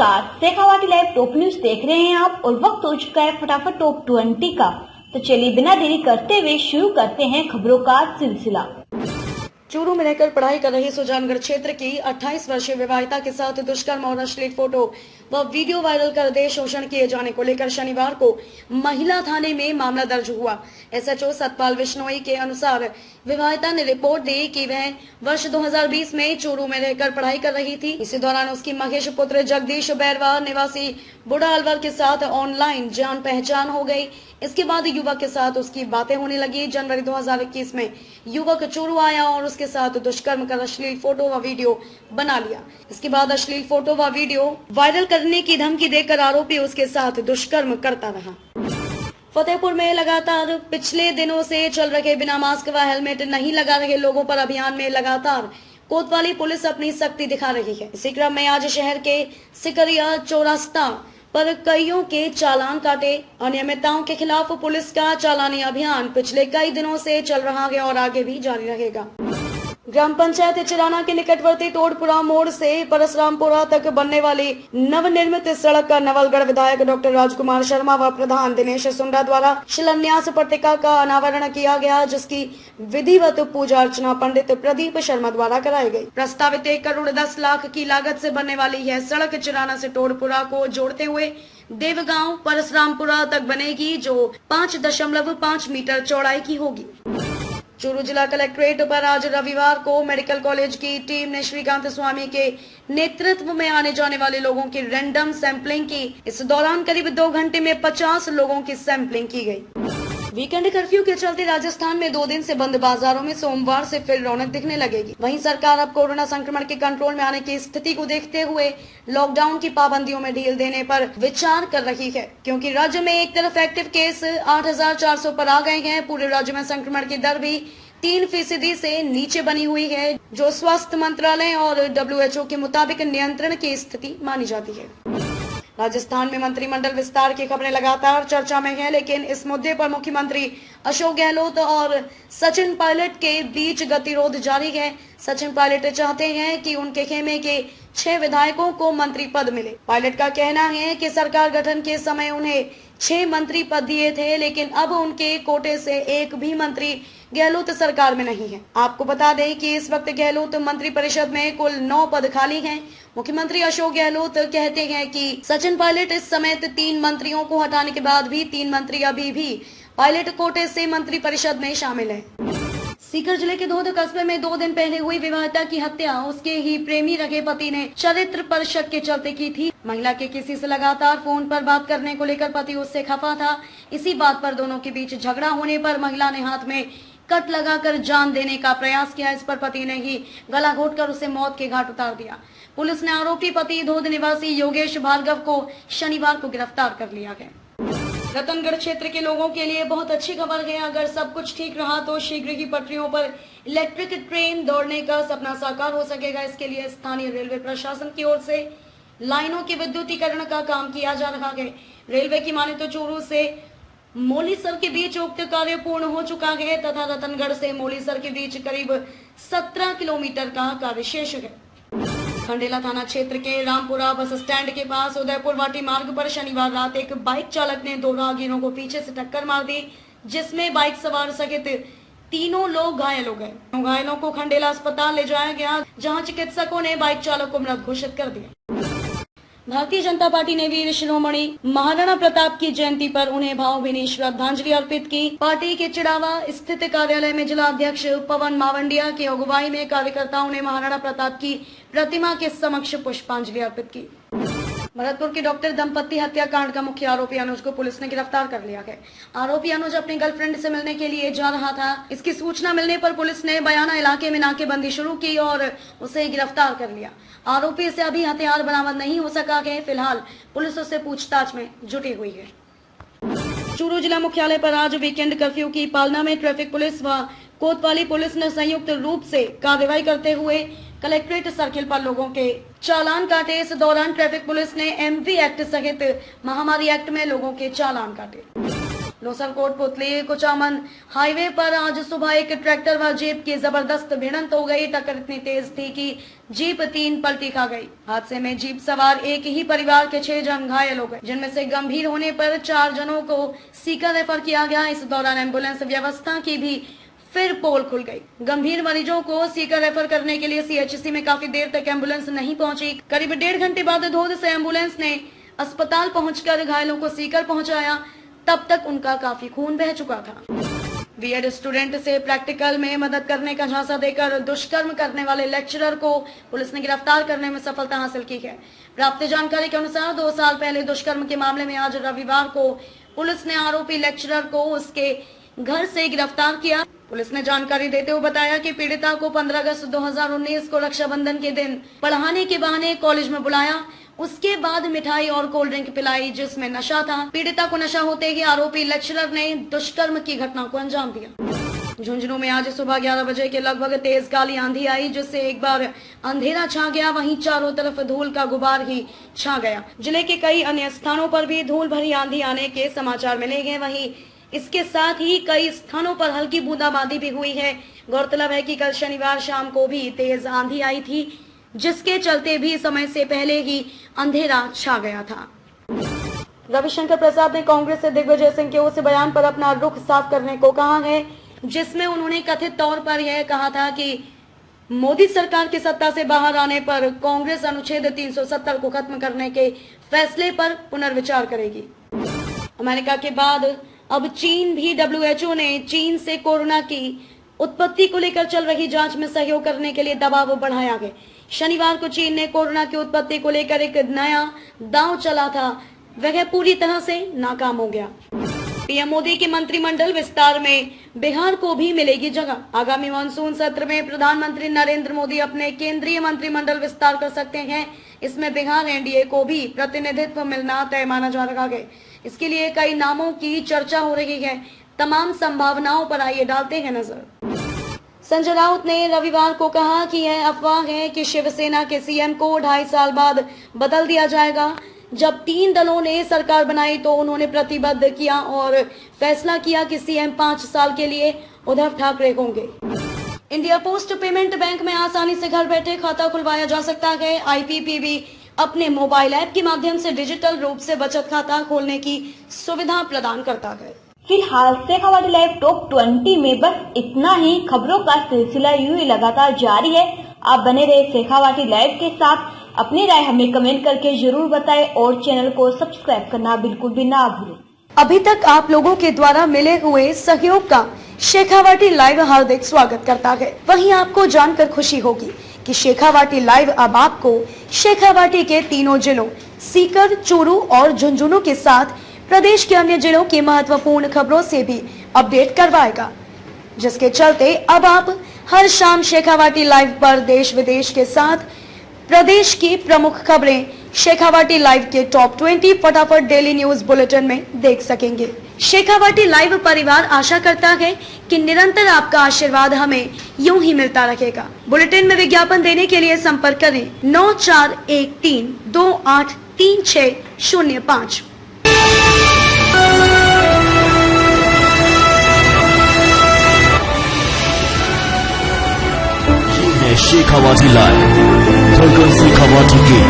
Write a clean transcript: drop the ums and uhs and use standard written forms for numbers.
नमस्कार, Shekhawati live top news देख रहे हैं आप और वक्त हो चुका है फटाफट टॉप 20 का। तो चलिए बिना देरी करते हुए शुरू करते हैं खबरों का सिलसिला। चूरू में रहकर पढ़ाई कर रही सुजानगढ़ क्षेत्र की 28 वर्षीय विवाहिता के साथ दुष्कर्म और अश्लील फोटो व वीडियो वायरल कर देह शोषण किए जाने को लेकर शनिवार को महिला थाने में मामला दर्ज हुआ। एसएचओ सतपाल विश्नोई के अनुसार विवाहिता ने रिपोर्ट दी कि वह वर्ष 2020 में चूरू में रहकर पढ़ाई कर रही थी। इसी दौरान उसकी महेश पुत्र जगदीश बैरवा निवासी बुढ़ा अलवर के साथ ऑनलाइन जान पहचान हो गई। इसके बाद युवक के साथ उसकी बातें होने लगी। जनवरी 2021 में युवक चूरू आया और उसके साथ दुष्कर्म कर अश्लील फोटो व वीडियो बना लिया। इसके बाद अश्लील फोटो व वीडियो वायरल करने की धमकी देकर आरोपी उसके साथ दुष्कर्म करता रहा। फतेहपुर में लगातार पिछले दिनों से चल रहे बिना मास्क व हेलमेट नहीं लगा रहे लोगों पर अभियान में लगातार कोतवाली पुलिस अपनी सख्ती दिखा रही है। इसी क्रम में आज शहर के सिकरिया चौरास्ता पर कईयों के चालान काटे। अनियमितताओं के खिलाफ पुलिस का चालानी अभियान पिछले कई दिनों से चल रहा है और आगे भी जारी रहेगा। ग्राम पंचायत चिराना के निकटवर्ती तोड़पुरा मोड़ से परसरामपुरा तक बनने वाली नवनिर्मित सड़क का नवलगढ़ विधायक डॉक्टर राजकुमार शर्मा व प्रधान दिनेश सुंडा द्वारा शिलान्यास पट्टिका का अनावरण किया गया, जिसकी विधिवत पूजा अर्चना पंडित प्रदीप शर्मा द्वारा कराई गई। प्रस्तावित 1 करोड़ 10 लाख की लागत से बनने वाली यह सड़क चिराना से तोड़पुरा को जोड़ते हुए देवगांव परसरामपुरा तक बनेगी, जो 5.5 मीटर चौड़ाई की होगी। चूरू जिला कलेक्ट्रेट पर आज रविवार को मेडिकल कॉलेज की टीम ने श्रीकांत स्वामी के नेतृत्व में आने जाने वाले लोगों की रैंडम सैंपलिंग की। इस दौरान करीब 2 घंटे में 50 लोगों की सैंपलिंग की गई। वीकेंड कर्फ्यू के चलते राजस्थान में 2 दिन से बंद बाजारों में सोमवार से फिर रौनक दिखने लगेगी। वहीं सरकार अब कोरोना संक्रमण के कंट्रोल में आने की स्थिति को देखते हुए लॉकडाउन की पाबंदियों में ढील देने पर विचार कर रही है, क्योंकि राज्य में एक तरफ एक्टिव केस 8,400 पर आ गए हैं। पूरे राज्य में संक्रमण की दर भी 3% से नीचे बनी हुई है, जो स्वास्थ्य मंत्रालय और WHO के मुताबिक नियंत्रण की स्थिति मानी जाती है। राजस्थान में मंत्रिमंडल विस्तार की खबरें लगातार चर्चा में हैं, लेकिन इस मुद्दे पर मुख्यमंत्री अशोक गहलोत और सचिन पायलट के बीच गतिरोध जारी है। सचिन पायलट चाहते हैं कि उनके खेमे के 6 विधायकों को मंत्री पद मिले। पायलट का कहना है कि सरकार गठन के समय उन्हें 6 मंत्री पद दिए थे, लेकिन अब उनके कोटे से एक भी मंत्री गहलोत सरकार में नहीं है। आपको बता दें कि इस वक्त गहलोत मंत्री परिषद में कुल 9 पद खाली हैं। मुख्यमंत्री अशोक गहलोत कहते हैं कि सचिन पायलट इस समेत 3 मंत्रियों को हटाने के बाद भी 3 मंत्री अभी भी पायलट कोटे से मंत्री परिषद में शामिल हैं। सीकर जिले के धोद कस्बे में 2 दिन पहले हुई विवाहिता की हत्या उसके ही प्रेमी रखे पति ने चरित्र पर शक के चलते की थी। महिला के किसी से लगातार फोन पर बात करने को लेकर पति उससे खफा था। इसी बात पर दोनों के बीच झगड़ा होने पर महिला ने हाथ में कट लगाकर जान देने का प्रयास किया। इस पर पति ने ही गला घोटकर उसे मौत के घाट उतार दिया। पुलिस ने आरोपी पति धोद निवासी योगेश भार्गव को शनिवार को गिरफ्तार कर लिया है। रतनगढ़ क्षेत्र के लोगों के लिए बहुत अच्छी खबर है। अगर सब कुछ ठीक रहा तो शीघ्र ही पटरियों पर इलेक्ट्रिक ट्रेन दौड़ने का सपना साकार हो सकेगा। इसके लिए स्थानीय रेलवे प्रशासन की ओर से लाइनों के विद्युतीकरण का काम किया जा रहा है। रेलवे की माने तो चूरू से मोलीसर के बीच उक्त कार्य पूर्ण हो चुका है तथा रतनगढ़ से मोलीसर के बीच करीब 17 किलोमीटर का कार्य शेष है। खंडेला थाना क्षेत्र के रामपुरा बस स्टैंड के पास उदयपुर वाटी मार्ग पर शनिवार रात एक बाइक चालक ने 2 राहगीरों को पीछे से टक्कर मार दी, जिसमें बाइक सवार सहित 3 लोग घायल हो गए। घायलों को खंडेला अस्पताल ले जाया गया, जहां चिकित्सकों ने बाइक चालक को मृत घोषित कर दिया। भारतीय जनता पार्टी ने वीर शिरोमणि महाराणा प्रताप की जयंती पर उन्हें भावभीनी श्रद्धांजलि अर्पित की। पार्टी के चिड़ावा स्थित कार्यालय में जिला अध्यक्ष पवन मावंडिया की अगुवाई में कार्यकर्ताओं ने महाराणा प्रताप की प्रतिमा के समक्ष पुष्पांजलि अर्पित की। भरतपुर के डॉक्टर दंपति हत्याकांड का मुख्य आरोपी अनुज को पुलिस ने गिरफ्तार कर लिया है। आरोपी अनुज अपनी गर्लफ्रेंड से मिलने के लिए जा रहा था। इसकी सूचना मिलने पर पुलिस ने बयाना इलाके में नाकेबंदी शुरू की और उसे गिरफ्तार कर लिया। आरोपी से अभी हथियार बरामद नहीं हो सका है। फिलहाल पुलिस उससे पूछताछ में जुटी हुई है। चूरू जिला मुख्यालय पर आज वीकेंड कर्फ्यू की पालना में ट्रैफिक पुलिस व कोतवाली पुलिस ने संयुक्त रूप से कार्रवाई करते हुए कलेक्ट्रेट सर्किल पर लोगों के चालान काटे। इस दौरान ट्रैफिक पुलिस ने MV एक्ट सहित महामारी एक्ट में लोगों के चालान काटे। लोसरकोट पुतली कुचामन हाईवे पर आज सुबह एक ट्रैक्टर व जीप की जबरदस्त भिड़ंत हो गई। टक्कर इतनी तेज थी कि जीप 3 पलटी खा गई। हादसे में जीप सवार एक ही परिवार के 6 जन घायल हो गए, जिनमें से गंभीर होने पर 4 जनों को सीकर रेफर किया गया। इस दौरान एम्बुलेंस व्यवस्था की भी फिर पोल खुल गई। गंभीर मरीजों को सीकर रेफर करने के लिए सीएचसी में काफी देर तक एम्बुलेंस नहीं पहुंची। करीब 1.5 घंटे बाद धोध से एम्बुलेंस ने अस्पताल पहुंचकर घायलों को सीकर पहुंचाया। तब तक उनका काफी खून बह चुका था। बीएड स्टूडेंट से प्रैक्टिकल में मदद करने का झांसा देकर दुष्कर्म करने वाले लेक्चरर को पुलिस ने गिरफ्तार करने में सफलता हासिल की है। प्राप्त जानकारी के अनुसार 2 साल पहले दुष्कर्म के मामले में आज रविवार को पुलिस ने आरोपी लेक्चरर को उसके घर से गिरफ्तार किया। पुलिस ने जानकारी देते हुए बताया कि पीड़िता को 15 अगस्त 2019 को रक्षाबंधन के दिन पढ़ाने के बहाने कॉलेज में बुलाया। उसके बाद मिठाई और कोल्ड ड्रिंक पिलाई, जिसमें नशा था। पीड़िता को नशा होते ही आरोपी लेक्चरर ने दुष्कर्म की घटना को अंजाम दिया। झुंझुनू में आज सुबह 11 बजे के लगभग तेज काली आंधी आई, जिससे एक बार अंधेरा छा गया, वहीं चारों तरफ धूल का गुबार ही छा गया। जिले के कई अन्य स्थानों पर भी धूल भरी आंधी आने के समाचार मिले हैं। वहीं इसके साथ ही कई स्थानों पर हल्की बूंदाबांदी भी हुई है। गौरतलब है कि कल शनिवार शाम को भी तेज आंधी आई थी, जिसके चलते भी समय से पहले ही अंधेरा छा गया था। रविशंकर प्रसाद ने कांग्रेस से दिग्विजय सिंह के उस बयान पर अपना रुख साफ करने को कहा है, जिसमें उन्होंने कथित तौर पर यह कहा था कि मोदी सरकार की सत्ता से बाहर आने पर कांग्रेस अनुच्छेद 370 को खत्म करने के फैसले पर पुनर्विचार करेगी। अमेरिका के बाद अब चीन भी WHO ने चीन से कोरोना की उत्पत्ति को लेकर चल रही जांच में सहयोग करने के लिए दबाव बढ़ाया है। शनिवार को चीन ने कोरोना की उत्पत्ति को लेकर एक नया दांव चला था, वह पूरी तरह से नाकाम हो गया। पीएम मोदी के मंत्रिमंडल विस्तार में बिहार को भी मिलेगी जगह। आगामी मानसून सत्र में प्रधानमंत्री नरेंद्र मोदी अपने केंद्रीय मंत्रिमंडल विस्तार कर सकते हैं। इसमें बिहार एनडीए को भी प्रतिनिधित्व मिलना तय माना जा रहा है। इसके लिए कई नामों की चर्चा हो रही है। तमाम संभावनाओं पर आइए डालते हैं नजर। संजय राउत ने रविवार को कहा कि यह अफवाह है कि शिवसेना के सीएम को 2.5 साल बाद बदल दिया जाएगा। जब 3 दलों ने सरकार बनाई तो उन्होंने प्रतिबद्ध किया और फैसला किया कि सीएम 5 साल के लिए उद्धव ठाकरे होंगे। इंडिया पोस्ट पेमेंट बैंक में आसानी से घर बैठे खाता खुलवाया जा सकता है। IPPB अपने मोबाइल ऐप के माध्यम से डिजिटल रूप से बचत खाता खोलने की सुविधा प्रदान करता है। फिलहाल शेखावाटी लाइव टॉप 20 में बस इतना ही। खबरों का सिलसिला यूं ही लगातार जारी है। आप बने रहे शेखावाटी लाइव के साथ। अपनी राय हमें कमेंट करके जरूर बताएं और चैनल को सब्सक्राइब करना बिल्कुल भी ना भूलें। अभी तक आप लोगों के द्वारा मिले हुए सहयोग का शेखावाटी लाइव हार्दिक स्वागत करता है। वहीं आपको जानकर खुशी होगी कि शेखावाटी लाइव अब आपको शेखावाटी के तीनों जिलों सीकर, चूरू और झुंझुनू के साथ प्रदेश के अन्य जिलों की महत्वपूर्ण खबरों से भी अपडेट करवाएगा, जिसके चलते अब आप हर शाम शेखावाटी लाइव पर देश विदेश के साथ प्रदेश की प्रमुख खबरें शेखावाटी लाइव के टॉप 20 फटाफट डेली न्यूज बुलेटिन में देख सकेंगे। शेखावाटी लाइव परिवार आशा करता है कि निरंतर आपका आशीर्वाद हमें यूं ही मिलता रहेगा। बुलेटिन में विज्ञापन देने के लिए संपर्क करें 9413283605। शेखावाटी लाइव, धड़कन शेखावाटी की।